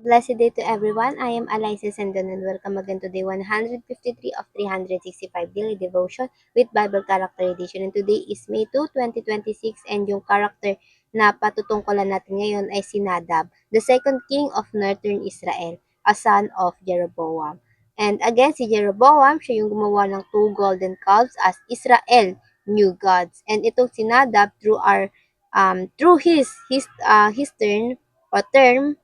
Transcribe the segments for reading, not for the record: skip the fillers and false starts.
blessed day to everyone. I am Eliza Sendon and welcome again to day 153 of 365 Daily Devotion with Bible Character Edition. And today is May 2, 2026 and yung character na patutungkulan natin ngayon ay si Nadab, the second king of northern Israel, a son of Jeroboam. And again, si Jeroboam, siya yung gumawa ng two golden calves as Israel new gods. And itong si Nadab through his term,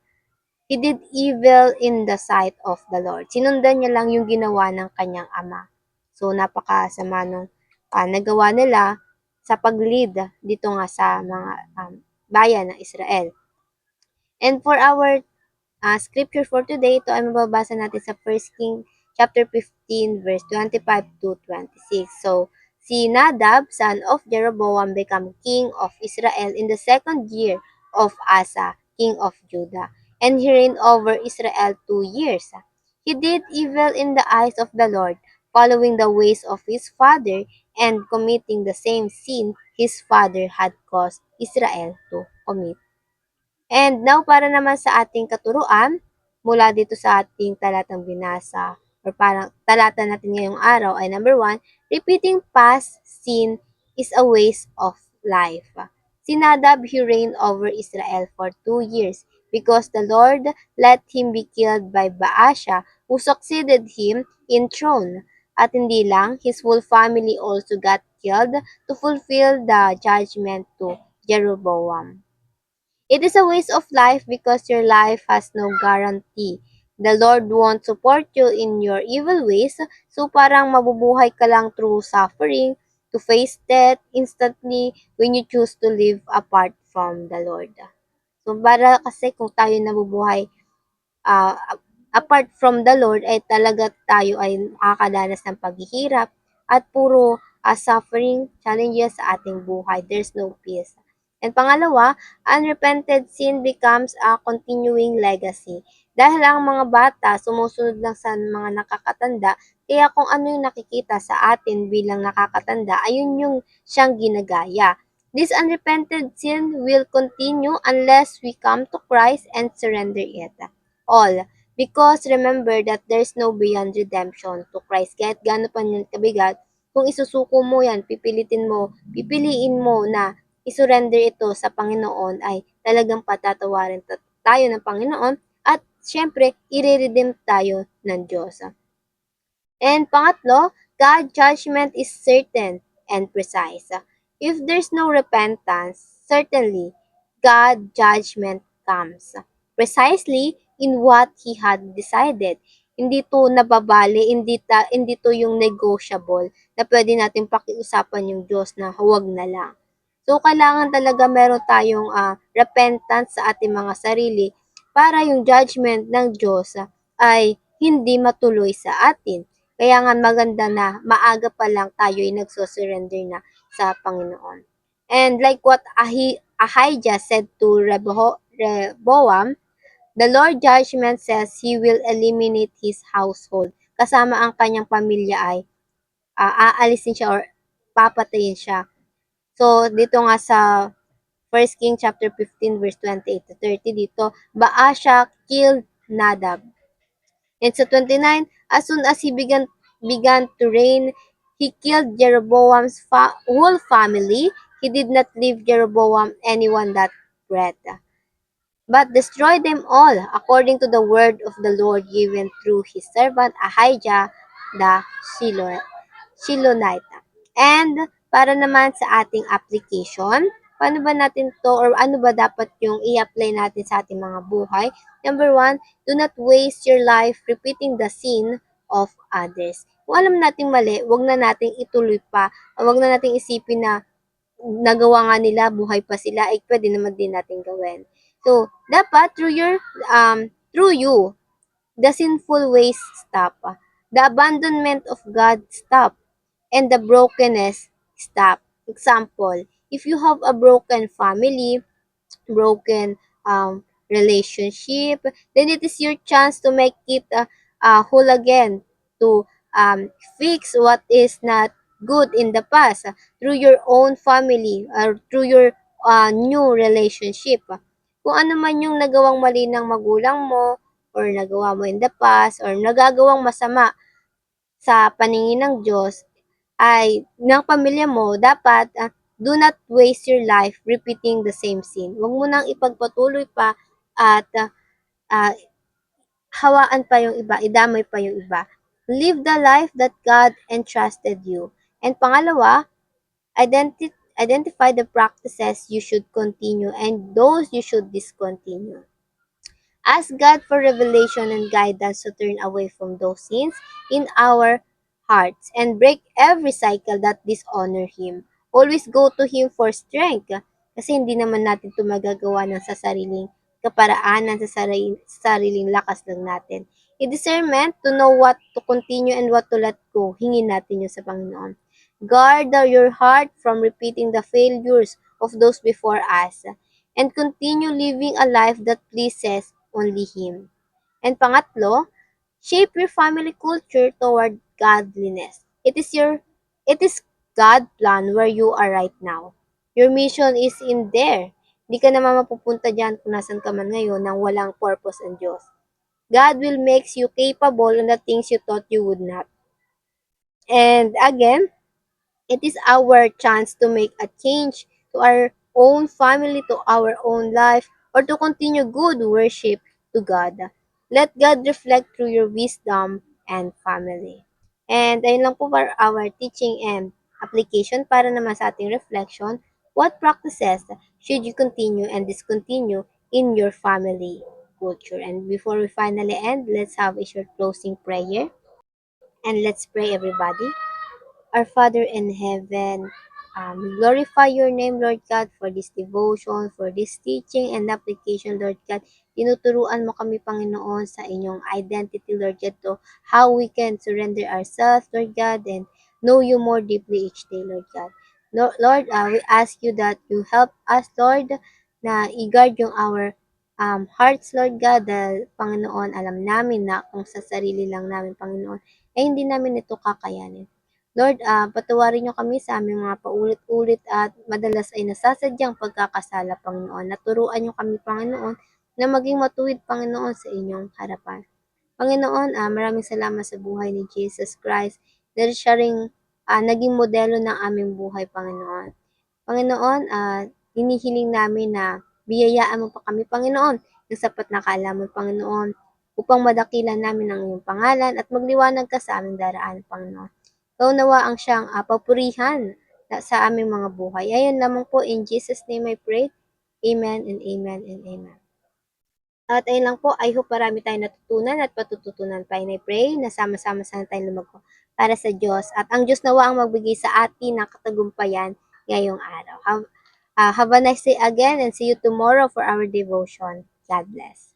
he did evil in the sight of the Lord. Sinundan niya lang yung ginawa ng kanyang ama. So, napakasama nung nagawa nila sa pag-lead dito nga sa mga bayan ng Israel. And for our scripture for today, ito ay mababasa natin sa 1 King chapter 15 verse 25 to 26. So, si Nadab, son of Jeroboam, became king of Israel in the second year of Asa, king of Judah, and he reigned over Israel 2 years. He did evil in the eyes of the Lord, following the ways of his father and committing the same sin his father had caused Israel to commit. And now para naman sa ating katuruan, mula dito sa ating talatang binasa or parang talata natin ngayong araw ay number 1, repeating past sin is a waste of life. Si Nadab, he reigned over Israel for 2 years because the Lord let him be killed by Baasha who succeeded him in throne. At hindi lang, his whole family also got killed to fulfill the judgment to Jeroboam. It is a waste of life because your life has no guarantee. The Lord won't support you in your evil ways, so parang mabubuhay ka lang through suffering, to face death instantly when you choose to live apart from the Lord. So para kasi kung tayo nabubuhay uh, apart from the Lord ay talaga tayo ay makakadanas ng paghihirap at puro suffering, challenges sa ating buhay. There's no peace. And pangalawa, unrepented sin becomes a continuing legacy. Dahil ang mga bata sumusunod lang sa mga nakakatanda, kaya kung ano yung nakikita sa atin bilang nakakatanda, ayun yung siyang ginagaya. This unrepented sin will continue unless we come to Christ and surrender it all. Because remember that there's no beyond redemption to Christ. Kahit gaano pa yan kabigat, kung isusuko mo yan, pipiliin mo na isurrender ito sa Panginoon ay talagang patatawarin tayo ng Panginoon at syempre, i-redeem tayo ng Diyos. And pangatlo, God's judgment is certain and precise. If there's no repentance, certainly God's judgment comes. Precisely in what He had decided. Hindi to nababali, hindi to yung negotiable na pwede natin pakiusapan yung Diyos na huwag na lang. So, kailangan talaga meron tayong repentance sa ating mga sarili para yung judgment ng Diyos ay hindi matuloy sa atin. Kaya nga maganda na maaga pa lang tayo ay nagsusurrender na sa Panginoon. And like what Ahijah said to Rehoboam, the Lord judgment says He will eliminate his household. Kasama ang kanyang pamilya ay aalisin siya or papatayin siya. So, dito nga sa 1 King chapter 15 verse 28 to 30 dito, Baasha killed Nadab. And sa 29, as soon as he began to reign, he killed Jeroboam's whole family. He did not leave Jeroboam anyone that breath, but destroyed them all, according to the word of the Lord given through his servant Ahijah the Shilonite. And para naman sa ating application, paano ba natin to or ano ba dapat yung i-apply natin sa ating mga buhay? Number 1, do not waste your life repeating the sin of others. Kung alam nating mali, wag na nating ituloy pa. Wag na nating isipin na nagawa nga nila, buhay pa sila, ay pwede naman din natin gawin. So, dapat through you, the sinful ways stop. The abandonment of God stop. And the brokenness stop. Example, if you have a broken family, broken relationship, then it is your chance to make it whole again, to fix what is not good in the past through your own family or through your new relationship. Kung ano man yung nagawang mali ng magulang mo or nagawa mo in the past or nagagawang masama sa paningin ng Diyos ay ng pamilya mo, dapat do not waste your life repeating the same sin. Huwag mo nang ipagpatuloy pa at ah, hawaan pa yung iba, idamay pa yung iba. Live the life that God entrusted you. And pangalawa, identify the practices you should continue and those you should discontinue. Ask God for revelation and guidance to turn away from those sins in our hearts and break every cycle that dishonor Him. Always go to Him for strength kasi hindi naman natin ito magagawa ng sa sariling kaparaanan, sa sariling lakas lang natin. I-discernment to know what to continue and what to let go. Hingin natin yun sa Panginoon. Guard your heart from repeating the failures of those before us and continue living a life that pleases only Him. And pangatlo, shape your family culture toward godliness. It is God plan where you are right now. Your mission is in there. Hindi ka naman mapupunta dyan kung nasan ka man ngayon nang walang purpose ang Diyos. God will make you capable on the things you thought you would not. And again, it is our chance to make a change to our own family, to our own life, or to continue good worship to God. Let God reflect through your wisdom and family. And ayun lang po for our teaching and application para naman sa ating reflection. What practices should you continue and discontinue in your family culture? And before we finally end, let's have a short closing prayer. And let's pray, everybody. Our Father in heaven, we glorify your name, Lord God, for this devotion, for this teaching and application, Lord God. Tinuturuan mo kami, Panginoon, sa inyong identity, Lord God, to how we can surrender ourselves, Lord God, and know you more deeply each day, Lord God. Lord, we ask you that you help us, Lord, na i-guard yung our hearts, Lord God, dahil, Panginoon, alam namin na kung sa sarili lang namin, Panginoon, ay hindi namin ito kakayanin. Lord, patawarin niyo kami sa aming mga paulit-ulit at madalas ay nasasadyang pagkakasala, Panginoon. Naturuan niyo kami, Panginoon, na maging matuwid, Panginoon, sa inyong harapan. Panginoon, maraming salamat sa buhay ni Jesus Christ dahil siya ring naging modelo ng aming buhay, Panginoon. Panginoon, hinihiling namin na biyayaan mo pa kami, Panginoon, ng sapat na kaalaman, Panginoon, upang madakilan namin ang iyong pangalan at magliwanag ka sa aming daraan, Panginoon. Ikaw nawa ang siyang papurihan sa aming mga buhay. Ayan lamang po, in Jesus' name I pray. Amen and amen and amen. At ayun lang po, I hope marami tayong natutunan at patututunan pa. And I pray na sama-sama sana tayong lumago para sa Diyos. At ang Diyos nawa ang magbigay sa atin ng katagumpayan ngayong araw. Have a nice day again and see you tomorrow for our devotion. God bless.